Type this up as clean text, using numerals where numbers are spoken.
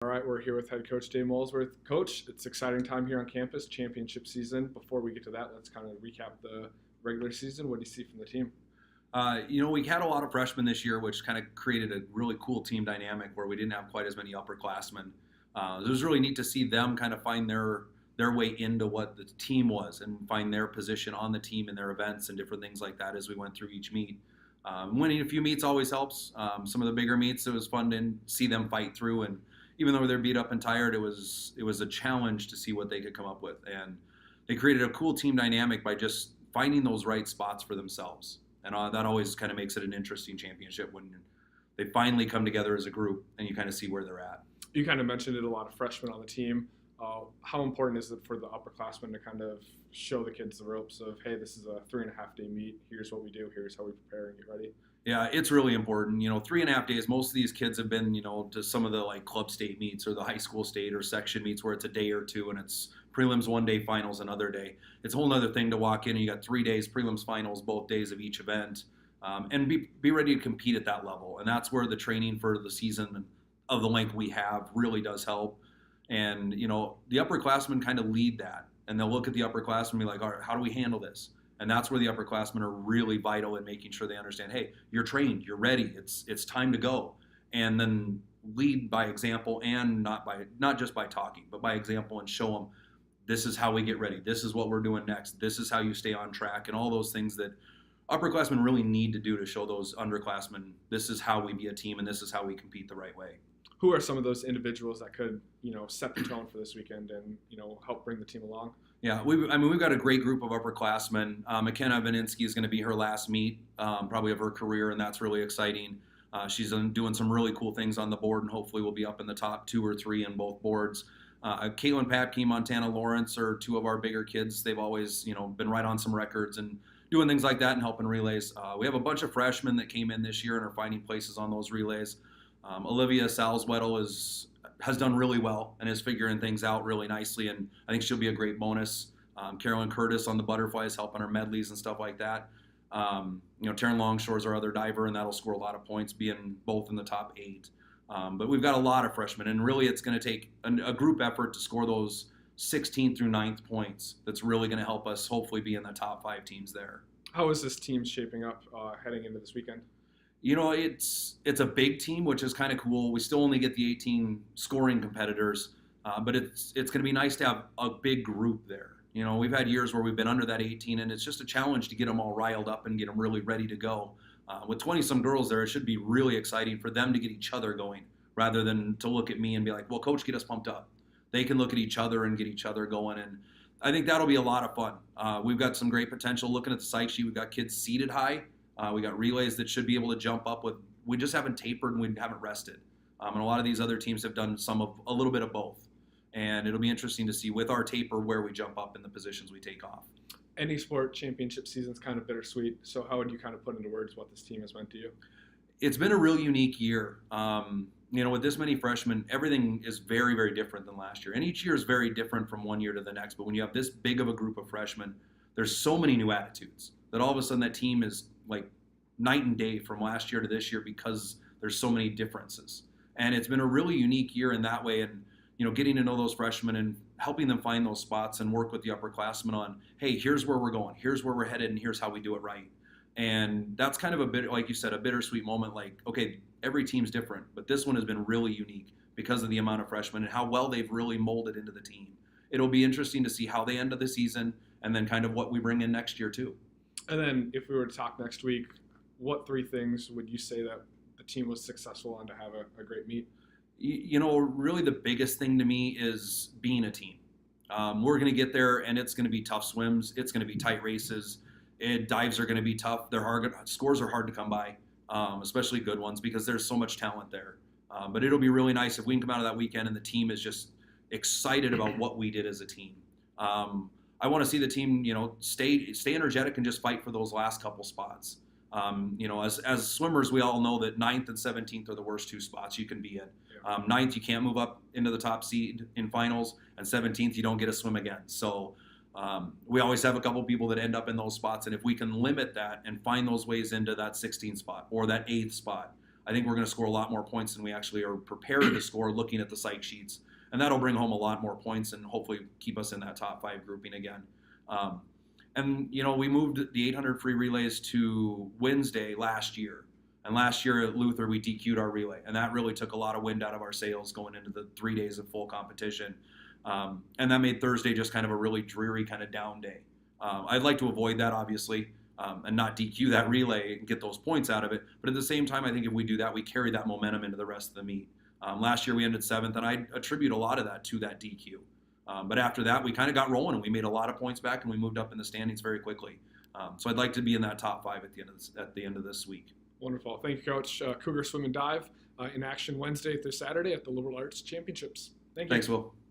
All right, we're here with head coach Dave Molesworth. Coach, it's exciting time here on campus, championship season. Before we get to that, let's kind of recap the regular season. What do you see from the team? We had a lot of freshmen this year, which kind of created a really cool team dynamic where we didn't have quite as many upperclassmen. It was really neat to see them kind of find their way into what the team was and find their position on the team and their events and different things like that as we went through each meet. Winning a few meets always helps. Some of the bigger meets, it was fun to see them fight through, and even though they're beat up and tired, it was a challenge to see what they could come up with. And they created a cool team dynamic by just finding those right spots for themselves. And that always kind of makes it an interesting championship when they finally come together as a group and you kind of see where they're at. You kind of mentioned it, a lot of freshmen on the team. How important is it for the upperclassmen to kind of show the kids the ropes of, hey, this is a 3.5-day meet. Here's what we do. Here's how we prepare and get ready. Yeah, it's really important. 3.5 days, most of these kids have been, to some of the like club state meets or the high school state or section meets where it's a day or two and it's prelims one day, finals another day. It's a whole other thing to walk in and you got 3 days, prelims, finals, both days of each event, and be ready to compete at that level. And that's where the training for the season of the length we have really does help. And, the upperclassmen kind of lead that. And they'll look at the upperclassmen and be like, all right, how do we handle this? And that's where the upperclassmen are really vital in making sure they understand, hey, you're trained, you're ready, it's time to go. And then lead by example and not just by talking, but by example, and show them this is how we get ready. This is what we're doing next. This is how you stay on track, and all those things that upperclassmen really need to do to show those underclassmen this is how we be a team and this is how we compete the right way. Who are some of those individuals that could, set the tone for this weekend and, help bring the team along? Yeah, we've got a great group of upperclassmen. McKenna Vaninsky is going to be her last meet, probably of her career, and that's really exciting. She's doing some really cool things on the board, and hopefully will be up in the top 2 or 3 in both boards. Caitlin Papke, Montana Lawrence are 2 of our bigger kids. They've always, been right on some records and doing things like that and helping relays. We have a bunch of freshmen that came in this year and are finding places on those relays. Olivia Salzwedel has done really well and is figuring things out really nicely, and I think she'll be a great bonus. Carolyn Curtis on the butterflies helping her medleys and stuff like that. Taryn Longshore is our other diver, and that'll score a lot of points, being both in the top 8. But we've got a lot of freshmen, and really it's going to take a group effort to score those 16th through 9th points. That's really going to help us hopefully be in the top 5 teams there. How is this team shaping up heading into this weekend? It's a big team, which is kind of cool. We still only get the 18 scoring competitors, but it's going to be nice to have a big group there. We've had years where we've been under that 18, and it's just a challenge to get them all riled up and get them really ready to go. With 20-some girls there, it should be really exciting for them to get each other going rather than to look at me and be like, well, coach, get us pumped up. They can look at each other and get each other going, and I think that'll be a lot of fun. We've got some great potential. Looking at the psych sheet, we've got kids seated high. We got relays that should be able to jump up with. We just haven't tapered and we haven't rested. And a lot of these other teams have done a little bit of both. And it'll be interesting to see with our taper where we jump up in the positions we take off. Any sport championship season is kind of bittersweet. So how would you kind of put into words what this team has meant to you? It's been a real unique year. With this many freshmen, everything is very, very different than last year. And each year is very different from one year to the next. But when you have this big of a group of freshmen, there's so many new attitudes that all of a sudden that team is like night and day from last year to this year because there's so many differences. And it's been a really unique year in that way. And, getting to know those freshmen and helping them find those spots and work with the upperclassmen on, hey, here's where we're going, here's where we're headed, and here's how we do it right. And that's kind of a bit, like you said, a bittersweet moment. Like, okay, every team's different, but this one has been really unique because of the amount of freshmen and how well they've really molded into the team. It'll be interesting to see how they end the season and then kind of what we bring in next year too. And then if we were to talk next week, what 3 things would you say that the team was successful on to have a great meet? Really the biggest thing to me is being a team. We're going to get there, and it's going to be tough swims. It's going to be tight races. Dives are going to be tough. They're hard. Scores are hard to come by, especially good ones, because there's so much talent there. But it'll be really nice if we can come out of that weekend and the team is just excited about what we did as a team. I want to see the team, stay energetic and just fight for those last couple spots. As swimmers, we all know that 9th and 17th are the worst 2 spots you can be in. 9th, you can't move up into the top seed in finals, and 17th, you don't get a swim again. So we always have a couple people that end up in those spots, and if we can limit that and find those ways into that 16th spot or that 8th spot, I think we're going to score a lot more points than we actually are prepared to score looking at the psych sheets. And that'll bring home a lot more points and hopefully keep us in that top 5 grouping again. And we moved the 800 free relays to Wednesday last year. And last year at Luther, we DQ'd our relay. And that really took a lot of wind out of our sails going into the 3 days of full competition. And that made Thursday just kind of a really dreary kind of down day. I'd like to avoid that, obviously, and not DQ that relay and get those points out of it. But at the same time, I think if we do that, we carry that momentum into the rest of the meet. Last year, we ended 7th, and I attribute a lot of that to that DQ. But after that, we kind of got rolling, and we made a lot of points back, and we moved up in the standings very quickly. So I'd like to be in that top 5 at the end of this week. Wonderful. Thank you, Coach. Cougar Swim and Dive in action Wednesday through Saturday at the Liberal Arts Championships. Thank you. Thanks, Will.